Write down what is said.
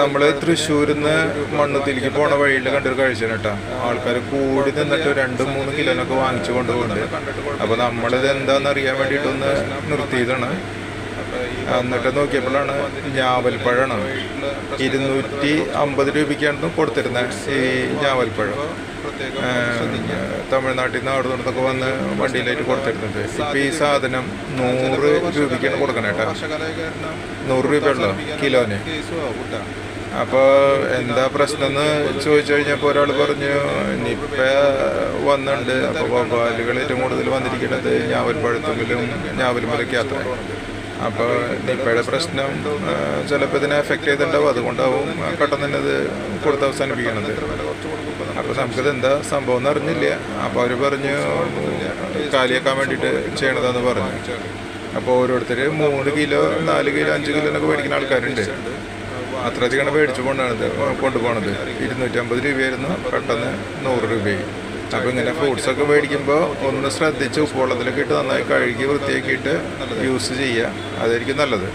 നമ്മൾ തൃശ്ശൂരിൽ നിന്ന് മണ്ണുത്തിലേക്ക് പോണ വഴിയിൽ കണ്ടൊരു കാഴ്ചയാണ് കേട്ടോ. ആൾക്കാർ കൂടി നിന്നിട്ട് 2-3 കിലോനൊക്കെ വാങ്ങിച്ചു കൊണ്ടുപോകുന്നുണ്ട്. അപ്പോൾ നമ്മളിത് എന്താണെന്ന് അറിയാൻ വേണ്ടിയിട്ടൊന്ന് നിർത്തിയതാണ്. എന്നിട്ട് നോക്കിയപ്പോഴാണ് ഞാവൽപ്പഴമാണ് 250 രൂപയ്ക്കാണ് കൊടുത്തിരുന്നത്. ഈ ഞാവൽപ്പഴം തമിഴ്നാട്ടിൽ നിന്ന് അവിടെ നിന്നൊക്കെ വന്ന് വണ്ടിയിലായിട്ട് കൊടുത്തിരുന്നത്. ഇപ്പം ഈ സാധനം 100 രൂപയ്ക്കാണ് കൊടുക്കണേ കേട്ടോ. 100 രൂപയുള്ളൂ കിലോന്. അപ്പോൾ എന്താ പ്രശ്നം എന്ന് ചോദിച്ചു കഴിഞ്ഞപ്പോൾ ഒരാൾ പറഞ്ഞു നിപ്പ വന്നിട്ടുണ്ട്. അപ്പോൾ വവ്വാലുകൾ ഏറ്റവും കൂടുതൽ വന്നിരിക്കുന്നത് ഞാവൽപ്പഴത്തുമ്പിലും ഞാവൽമലയ്ക്ക് യാത്ര. അപ്പോൾ നിപ്പയുടെ പ്രശ്നം ചിലപ്പോൾ ഇതിനെ എഫക്റ്റ് ചെയ്തിട്ടുണ്ടാവും. അതുകൊണ്ടാവും പെട്ടെന്ന് തന്നെ ഇത് കൊടുത്ത് അവസാനിപ്പിക്കണത്. അപ്പോൾ നമുക്കിത് എന്താ സംഭവം എന്ന് അറിഞ്ഞില്ല. അപ്പോൾ അവർ പറഞ്ഞു കാലിയാക്കാൻ വേണ്ടിയിട്ട് ചെയ്യണതാന്ന് പറഞ്ഞു. അപ്പോൾ ഓരോരുത്തർ 3 കിലോ 4 കിലോ 5 കിലോ എന്നൊക്കെ മേടിക്കുന്ന ആൾക്കാരുണ്ട്. അത്രയധികമാണ് മേടിച്ചു കൊണ്ടുപോകണത്. 250 രൂപയായിരുന്നു, പെട്ടെന്ന് 100 രൂപയായി. അപ്പോൾ ഇങ്ങനെ ഫ്രൂട്ട്സൊക്കെ മേടിക്കുമ്പോൾ ഒന്ന് ശ്രദ്ധിച്ച് ഉപ്പുവെള്ളത്തിലൊക്കെ ഇട്ട് നന്നായി കഴുകി വൃത്തിയാക്കിയിട്ട് യൂസ് ചെയ്യുക. അതായിരിക്കും നല്ലത്.